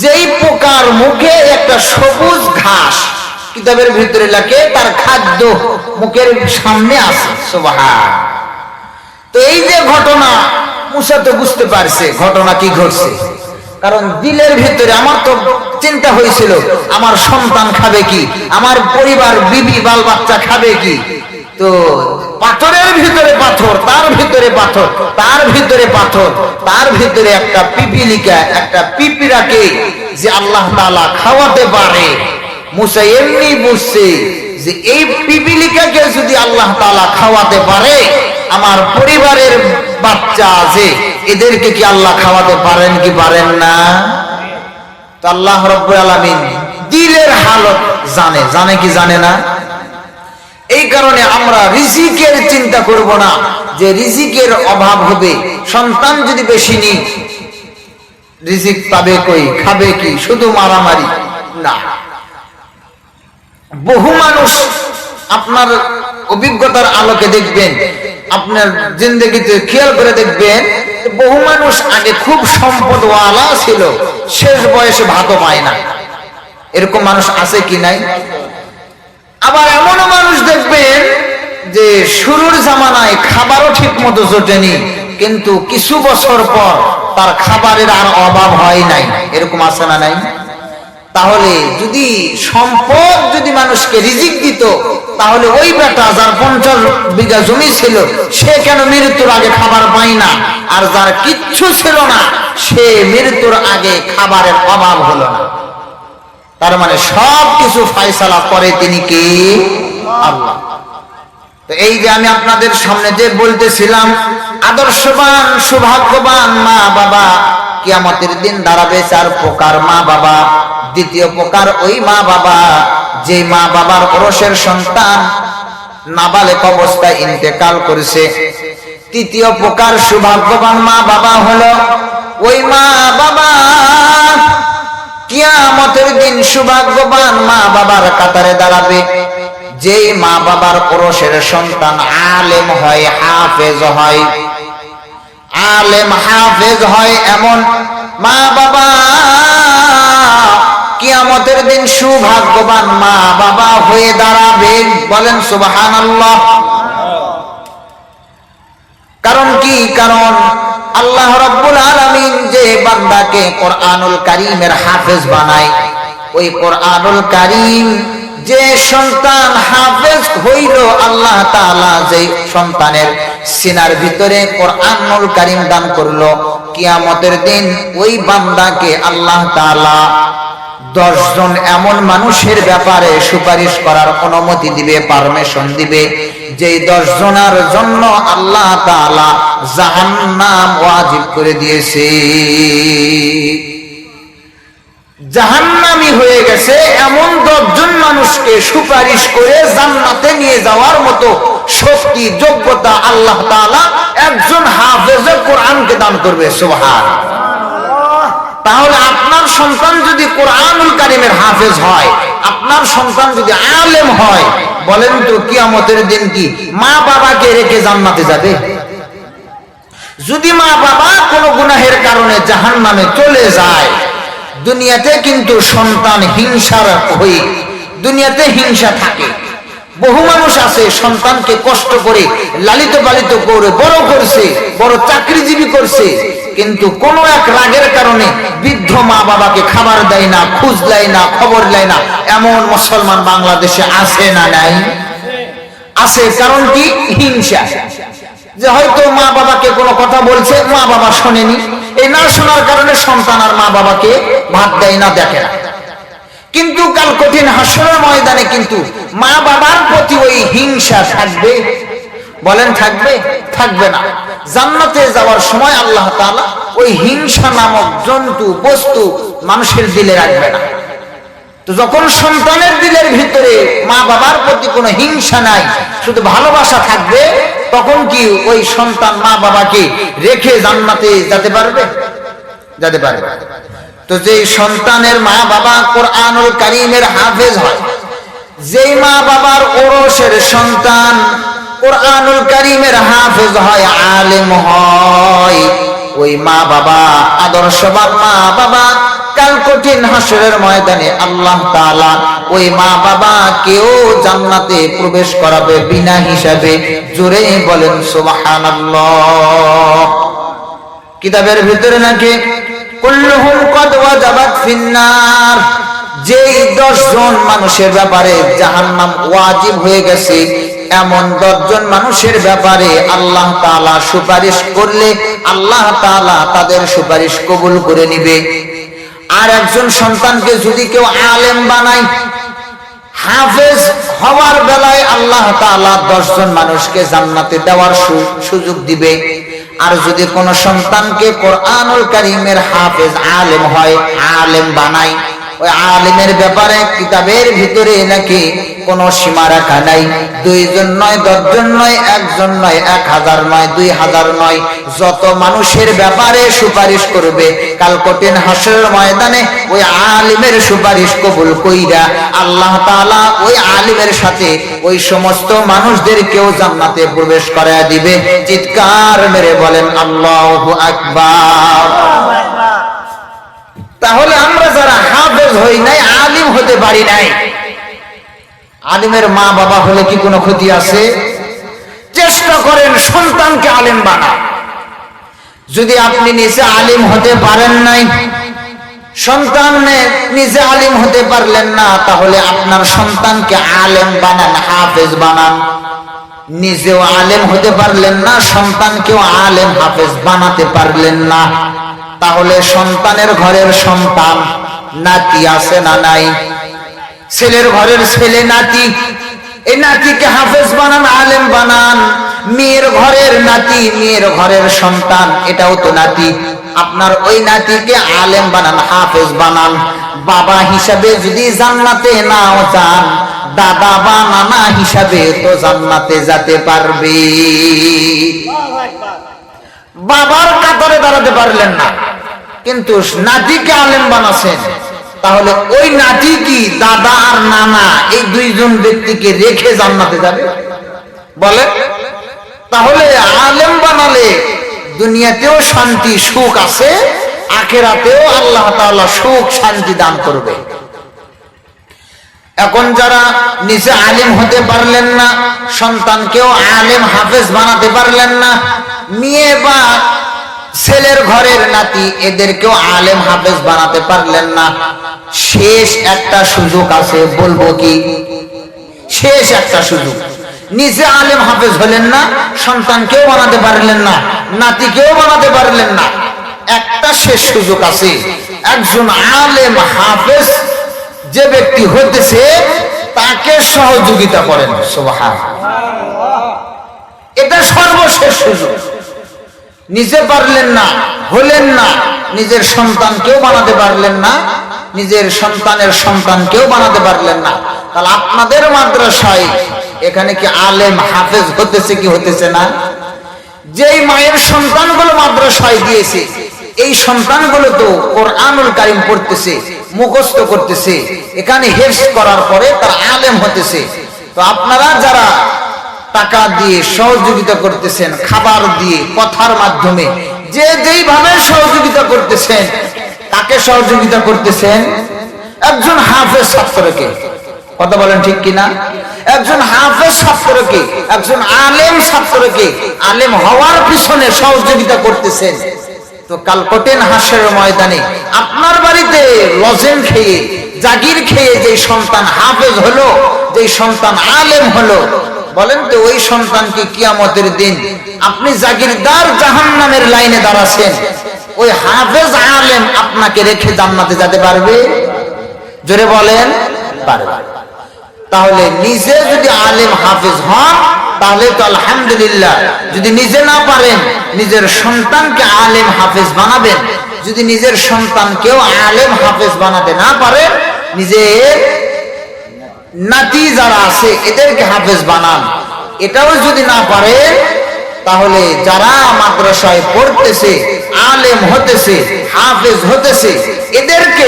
যেই পোকার মুখে একটা সবুজ ঘাস, কিতাবের ভিতরে লেখে তার খাদ্য মুখের সামনে আছে। সুবহান। তো এই যে ঘটনা, মূসা তো বুঝতে পারছে ঘটনা কি ঘটছে, কারণ দিলের ভিতরে আমার তো চিন্তা হয়েছিল, আমার সন্তান খাবে কি, আমার পরিবার, বিবি, বাল বাচ্চা খাবে কি। তো পাথরের ভিতরে পাথর, তার ভিতরে পাথর, তার ভিতরে পাথর, তার ভিতরে একটা পিপিলিকা, একটা পিঁপড়াকে যে আল্লাহ তাআলা খাওয়াতে পারে। মূসা এমনি বুঝছে যে এই পিপিলিকাকে যদি আল্লাহ তাআলা খাওয়াতে পারে, আমার পরিবারের বাচ্চা আছে, এদেরকে কি আল্লাহ খাওয়াতে পারেন কি পারেন না? তো আল্লাহ রাব্বুল আলামিন দিলের হালত জানে কি জানে না? এই কারণে আমরা রিজিকের চিন্তা করব না, যে রিজিকের অভাব হবে, সন্তান যদি বেশি নিই রিজিক পাবে কই, খাবে কি, শুধু মারামারি না। বহু মানুষ, আপনার অভিজ্ঞতার আলোকে দেখবেন, আপনার জিন্দেগিতে খেয়াল করে দেখবেন, বহু মানুষ আগে খুব সম্পদওয়ালা ছিল, শেষ বয়সে ভাতও পায় না। এরকম মানুষ আছে কি নাই? আবার এমনও মানুষ দেখবেন যে শুরুর জামানায় খাবারও ঠিক মতো জোটেনি, কিন্তু কিছু বছর পর তার খাবারের আর অভাব হয় নাই। এরকম আছে না নাই? তাহলে যদি সম্পদ যদি মানুষকে রিজিক দিত, তাহলে ওই বেটা যার 50 বিঘা জমি ছিল, সে কেন মৃত্যুর আগে খাবার পায় না? আর যার কিচ্ছু ছিল না, সে মৃত্যুর আগে খাবারের অভাব হলো না। তার মানে সব কিছু ফয়সালা করে তিনি কে? আল্লাহ। তো এই যে আমি আপনাদের সামনে যে বলতেছিলাম, আদর্শবান, সৌভাগ্যবান মা বাবা কিয়ামতের দিন দাঁড়াবে 4 প্রকার মা বাবা। দ্বিতীয় প্রকার ওই মা বাবা, যে মা বাবার ওরসের সন্তান নাবালেক অবস্থায় ইন্তেকাল করেছে। তৃতীয় প্রকার সৌভাগ্যবান মা বাবা হলো ওই মা বাবা, কিয়ামতের দিন সৌভাগ্যবান মা বাবার কাতারে দাঁড়াবে, যেই মা বাবার ওরসের সন্তান আলেম হয়, হাফেজ হয়। আলেম হাফেজ হয় এমন মা বাবা কিয়ামতের দিন সুভাগ্যবান মা বাবা হয়ে দাঁড়াবে। বলেন সুবহানাল্লাহ। কারণ কি? কারণ আল্লাহ রাব্বুল আলামিন যে বান্দাকে কোরআনুল কারীমের হাফেজ বানায়, ওই কোরআনুল কারীম যে সন্তান হাফেজ হইল, আল্লাহ তাআলা যে সন্তানের সিনার ভিতরে কোরআনুল কারীম দান করলো, কিয়ামতের দিন ওই বান্দাকে আল্লাহ তাআলা 10 জন এমন মানুষের ব্যাপারে সুপারিশ করার অনুমতি দিবে, পারমিশন দিবে, যেই 10 জনের জন্য আল্লাহ তাআলা জাহান্নাম ওয়াজিব করে দিয়েছে। জাহান্নামী হয়ে গেছে এমন 10 জন মানুষকে সুপারিশ করে জান্নাতে নিয়ে যাওয়ার মতো শক্তি, যোগ্যতা আল্লাহ তাআলা একজন হাফেজে কোরআনকে দান করবে। সুবহানাল্লাহ। তাহলে আপনার সন্তান যদি কোরআনুল কারীমের হাফেজ হয়, আপনার সন্তান যদি আলেম হয়, বলেন তো কিয়ামতের দিন কি মা বাবাকে রেখে জান্নাতে যাবে? যদি মা বাবা কোনো গুনাহের কারণে জাহান্নামে চলে যায়, দুনিয়াতে কিন্তু সন্তান হিংসার হয়ে দুনিয়াতে হিংসা থাকে। বহু মানুষ আছে সন্তানকে কষ্ট করে লালিত পালিত করে বড় করছে, বড় চাকরিজীবী করছে, কিন্তু কোন এক রাগের কারণে বৃদ্ধ মা বাবাকে খাবার দেয় না, খোঁজ দেয় না, খবর দেয় না। এমন মুসলমান বাংলাদেশে আছে না নাই? আছে। কারণ কি? হিংসা। যে হয়তো মা বাবাকে কোনো কথা বলছে, মা বাবা শোনেনি, এই না শোনার কারণে সন্তান আর মা বাবাকে ভাত দেয় না, দেখে না। কিন্তু কাল কঠিন হাসরের ময়দানে কিন্তু মা বাবার প্রতি ওই হিংসা থাকবে? বলেন থাকবে? থাকবে না। জান্নাতে যাওয়ার সময় আল্লাহ তাআলা ওই হিংসা নামক জন্তু, বস্তু মানুষের দিলে রাখবে না। তো যখন সন্তানের দিলের ভিতরে মা বাবার প্রতি কোনো হিংসা নাই, শুধু ভালোবাসা থাকবে, তখন কি ওই সন্তান মা বাবাকে রেখে জান্নাতে যেতে পারবে? যেতে পারবে। তো যেই সন্তানের মা বাবা কোরআনুল কারীমের হাফেজ হয়, যেই মা বাবার ওরসের সন্তান কোরআনুল কারীমের হাফেজ হয়, আলেম হয়, ওই মা বাবা আদর্শবান মা বাবা কাল কঠিন হাসরের ময়দানে আল্লাহ তাআলা ওই মা বাবা কেউ জান্নাতে প্রবেশ করাবে বিনা হিসাবে। জোরে বলেন সুবহানাল্লাহ। কিতাবের ভিতরে নাকি কুল্লুহুম কদ ওয়াজাবাত ফিন্নার, যেই 10 জন মানুষের ব্যাপারে জাহান্নাম ওয়াজিব হয়ে গেছে, এমন 10 জন মানুষের ব্যাপারে আল্লাহ তাআলা সুপারিশ করলে আল্লাহ তাআলা তাদের সুপারিশ কবুল করে নিবে। আর একজন সন্তানকে যদি কেউ আলেম বানায়, হাফেজ হওয়ার বেলায় আল্লাহ তাআলা 10 জন মানুষকে জান্নাতে দেওয়ার সুযোগ দিবে। আর যদি কোন সন্তানকে কোরআনুল কারীমের হাফেজ আলেম হয়, আলেম বানায়, ওই আলেমের ব্যাপারে কিতাবের ভিতরে নাকি কোনো সীমা রাখা নাই। 2 জন নয়, 10 জন নয়, 1 জন নয়, 1000 নয়, 2000 নয়, যত মানুষের ব্যাপারে সুপারিশ করবে কাল কঠিন হাসরের ময়দানে ওই আলিমের সুপারিশ কবুল কইরা আল্লাহ তাআলা ওই আলিমের সাথে ওই সমস্ত মানুষদেরকেও জান্নাতে প্রবেশ করায় দিবে। চিৎকার মেরে বলেন আল্লাহু আকবার। তাহলে আমরা যারা হাফেজ হই নাই, আলিম হতে পারি নাই, আলিমের মা বাবা হলে কি কোনো ক্ষতি আছে? চেষ্টা করেন সন্তানকে আলিম বানান। যদি আপনি নিজে আলিম হতে পারেন নাই, সন্তান নিজে আলিম হতে পারলেন না, তাহলে আপনার সন্তানকে আলেম বানান, হাফেজ বানান। নিজেও আলেম হতে পারলেন না, সন্তানকেও আলেম হাফেজ বানাতে পারলেন না, তাহলে সন্তানের ঘরের সন্তান নাতি আছে না নাই? ছেলের ঘরের ছেলে নাতি, এই নাতিকে হাফেজ বানান, আলেম বানান। মেয়ের ঘরের নাতি, মেয়ের ঘরের সন্তান, এটাও তো নাতি। আপনার ওই নাতিকে আলেম বানান, হাফেজ বানান। বাবা হিসাবে যদি জান্নাতে নাও যান, দাদা বা নানা হিসাবে তো জান্নাতে যেতে পারবে। বাবার কাতারে দাঁড়াতে পারলেন না, কিন্তু নাতিকে আলেম বানাছেন, তাহলে ওই নাতি কি দাদা আর নানা এই 2 জন ব্যক্তিকে রেখে জান্নাতে যাবে? বলে তাহলে আলেম বানালে দুনিয়াতেও শান্তি সুখ আছে, আখিরাতেও আল্লাহ তাআলা সুখ শান্তি দান করবে। এখন যারা নিজে আলিম হতে পারলেন না, সন্তানকেও আলেম হাফেজ বানাতে পারলেন না, মেয়ে বা ছেলের ঘরের নাতি এদেরকেও আলেম হাফেজ বানাতে পারলেন না, শেষ একটা সুযোগ আছে, বলবো কি? শেষ একটা সুযোগ। নিজে আলেম হাফেজ হলেন না, সন্তানকেও বানাতে পারলেন না, নাতিকেও বানাতে পারলেন না, একটা শেষ সুযোগ আছে। একজন আলেম হাফেজ যে ব্যক্তি হতেছে তাকে সহযোগিতা করেন। সুবহানাল্লাহ, এটা সর্বশেষ সুযোগ। নিজে পারলেন না, হলেন না, নিজের সন্তানকেও বানাতে পারলেন না, নিজের সন্তানের সন্তানকেও বানাতে পারলেন না, তাহলে আপনাদের মাদ্রাসায় এখানে কি আলেম হাফেজ হতেছে কি হতেছে না? যেই মায়ের সন্তানগুলো মাদ্রাসায় দিয়েছে, এই সন্তানগুলো তো কোরআনুল কারীম পড়তেছে, মুখস্থ করতেছে, এখানে হিফজ করার পরে তার আলেম হতেছে। তো আপনারা যারা টাকা দিয়ে সহযোগিতা করতেছেন, খাবার দিয়ে, কথার মাধ্যমে, যে যেইভাবে সহযোগিতা করতেছেন, তাকে সহযোগিতা করতেছেন একজন হাফেজ ছাত্রকে। কথা বলেন ঠিক কিনা? একজন হাফেজ ছাত্রকে, একজন আলেম ছাত্রকে আলেম হওয়ার পিছনে সহযোগিতা করতেছেন। তো কাল কঠিন হাসরের ময়দানে আপনার বাড়িতে লজেন খেয়ে, জাগির খেয়ে যে সন্তান হাফেজ হলো, যে সন্তান আলেম হলো, বলেন তো ওই সন্তানকে কিয়ামতের দিন আপনি জাগিরদার জাহান্নামের লাইনে দাঁড়াচ্ছেন, ওই হাফেজ আলেম আপনাকে রেখে জান্নাতে যেতে পারবে? জোরে বলেন, পারবে। তাহলে নিজে যদি আলেম হাফেজ হন তাহলে তো আলহামদুলিল্লাহ। যদি নিজে না পারেন, নিজের সন্তানকে আলেম হাফেজ বানাবেন। যদি নিজের সন্তানকেও আলেম হাফেজ বানাতে না পারেন, নিজের নাতি যারা আছে এদেরকে হাফেজ বানান। এটাও যদি না পারেন, তাহলে যারা মাদ্রাসায় পড়তেছে, আলেম হতেছে, হাফেজ হতেছে, এদেরকে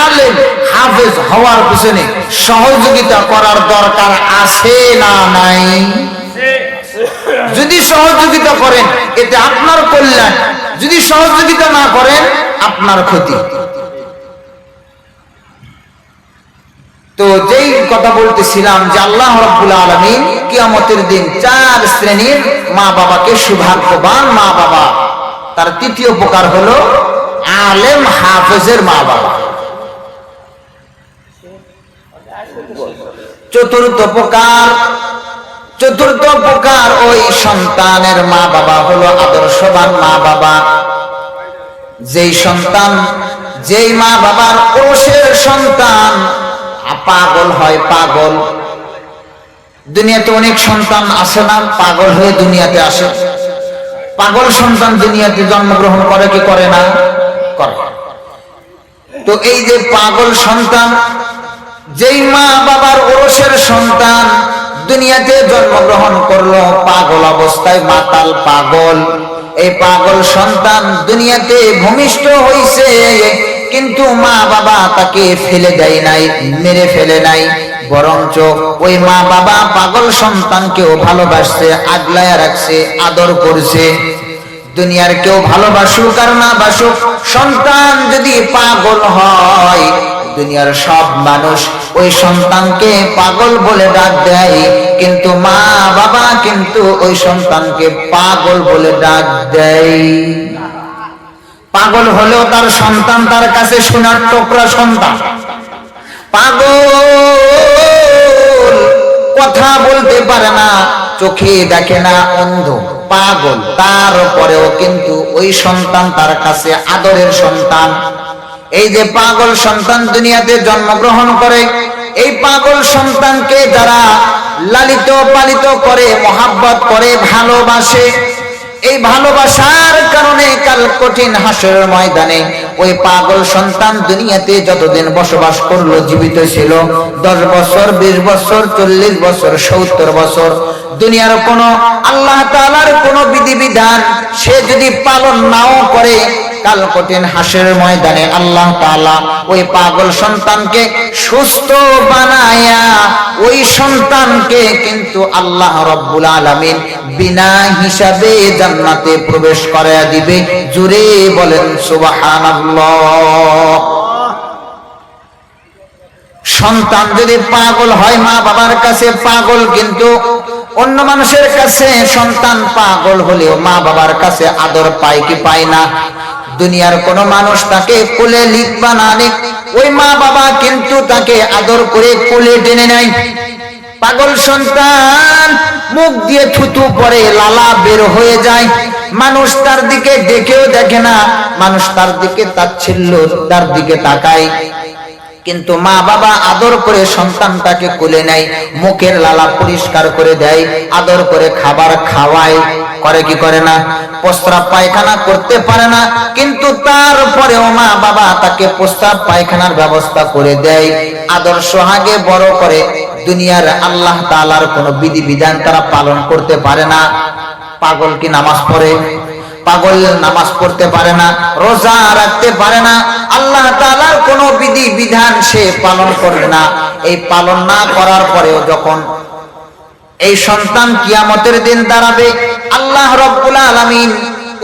আলেম হাফেজ হওয়ার পিছনে সহযোগিতা করার দরকার আছে না নাই? যদি সহযোগিতা করেন এতে আপনার কল্যাণ, যদি সহযোগিতা না করেন আপনার ক্ষতি। তো যেই কথা বলতেছিলাম যে আল্লাহ রাব্বুল আলামিন কিয়ামতের দিন 4 শ্রেণীর মা বাবাকে সৌভাগ্যবান মা বাবা, তার তৃতীয় প্রকার হলো আলেম হাফেজের মা বাবা। চতুর্থ প্রকার ওই সন্তানের মা বাবা হলো আদর্শবান মা বাবা। যেই সন্তান, যেই মা বাবার ওরসের সন্তান পাগল হয়, পাগল। দুনিয়াতে অনেক সন্তান আসে না, পাগল হয়ে দুনিয়াতে আসে। পাগল সন্তান দুনিয়াতে জন্মগ্রহণ করে কি করে না? করে। তো এই যে পাগল সন্তান, যেই মা বাবার ওরসের সন্তান দুনিয়াতে জন্মগ্রহণ করলো পাগল অবস্থায়, মাতাল পাগল, এই পাগল সন্তান দুনিয়াতে ভূমিষ্ঠ হইছে, কিন্তু মা বাবা তাকে ফেলে দেয় নাই, মেরে ফেলে নাই, বরঞ্চ ওই মা বাবা পাগল সন্তানকেও ভালোবাসছে, আগলায়া রাখছে, আদর করছে। দুনিয়ার কেউ ভালোবাসুক আর না বাসুক, সন্তান যদি পাগল হয়, দুনিয়ার সব মানুষ ওই সন্তানকে পাগল বলে ডাক দেয়, কিন্তু মা বাবা কিন্তু ওই সন্তানকে পাগল বলে ডাক দেয়। পাগল হলেও তার সন্তান তার কাছে সোনার টুকরা সন্তান। পাগল কথা বলতে পারে না, চোখে দেখে না, অন্ধ, পাগল, তারপরেও কিন্তু ওই সন্তান তার কাছে আদরের সন্তান। এই যে পাগল সন্তান দুনিয়াতে জন্মগ্রহণ করে, এই পাগল সন্তানকে যারা লালিত পালিত করে, মহাব্বত করে, ভালোবাসে, এই ভালোবাসার কারণে কাল কঠিন হাসরের ময়দানে ওই পাগল সন্তান দুনিয়াতে যতদিন বসবাস করলো, জীবিত ছিল, 10 বছর, 20 বছর, 40 বছর, 70 বছর, দুনিয়ার কোন আল্লাহ তাআলার কোন বিধিবিধান সে যদি পালন নাও করে, কাল কঠিন হাসরের ময়দানে আল্লাহ তাআলা ওই পাগল সন্তানকে সুস্থ বানায়া ওই সন্তানকে কিন্তু আল্লাহ রাব্বুল আলামিন বিনা হিসাবে জান্নাতে প্রবেশ করায়া দিবে। জোরে বলেন সুবহানাল্লাহ। সন্তান যদি পাগল হয়, মা বাবার কাছে পাগল, কিন্তু অন্য মানুষের কাছে সন্তান পাগল হলেও মা বাবার কাছে আদর পায় কি পায় না? দুনিয়ার কোন মানুষ তাকে কোলে লিখ বা না লিখ, ওই মা বাবা কিন্তু তাকে আদর করে কোলে টেনে নেয়। পাগল সন্তান মুখ দিয়ে থুতু পড়ে, লালা বের হয়ে যায়, মানুষ তার দিকে দেখেও দেখে না, মানুষ তার দিকে তাচ্ছিল্য তার দিকে তাকায়। কিন্তু মা বাবা আদর করে সন্তানটাকে কোলে নেয়, মুখের লালা পরিষ্কার করে দেয়, আদর করে খাবার খাওয়ায়, করে কি করে না? প্রস্রাব পায়খানা করতে পারে না, কিন্তু তারপরেও মা বাবা তাকে প্রস্রাব পায়খানার ব্যবস্থা করে দেয়, আদর সোহাগে বড় করে। দুনিয়ার আল্লাহ তাআলার কোনো বিধি বিধান তারা পালন করতে পারে না। পাগল কি নামাজ পড়ে? পাগল নামাজ পড়তে পারে না, রোজা রাখতে পারে না, আল্লাহ তাআলার কোন বিধি বিধান সে পালন করে না। এই পালন না করার পরেও যখন এই সন্তান কিয়ামতের দিন দাঁড়াবে, আল্লাহ রাব্বুল আলামিন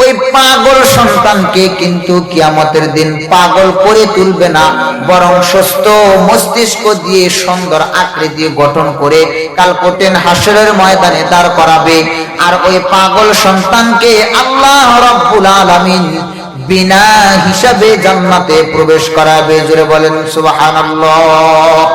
ওই পাগল সন্তানকে কিন্তু কিয়ামতের দিন পাগল করে তুলবে না, বরং সুস্থ মস্তিষ্ক দিয়ে সুন্দর আকৃতি গঠন করে কাল কঠিন হাসরের ময়দানে দাঁড় করাবে। আর ওই পাগল সন্তানকে আল্লাহ রাব্বুল আলামিন বিনা হিসাবে জান্নাতে প্রবেশ করাবে। জোরে বলেন সুবহানাল্লাহ।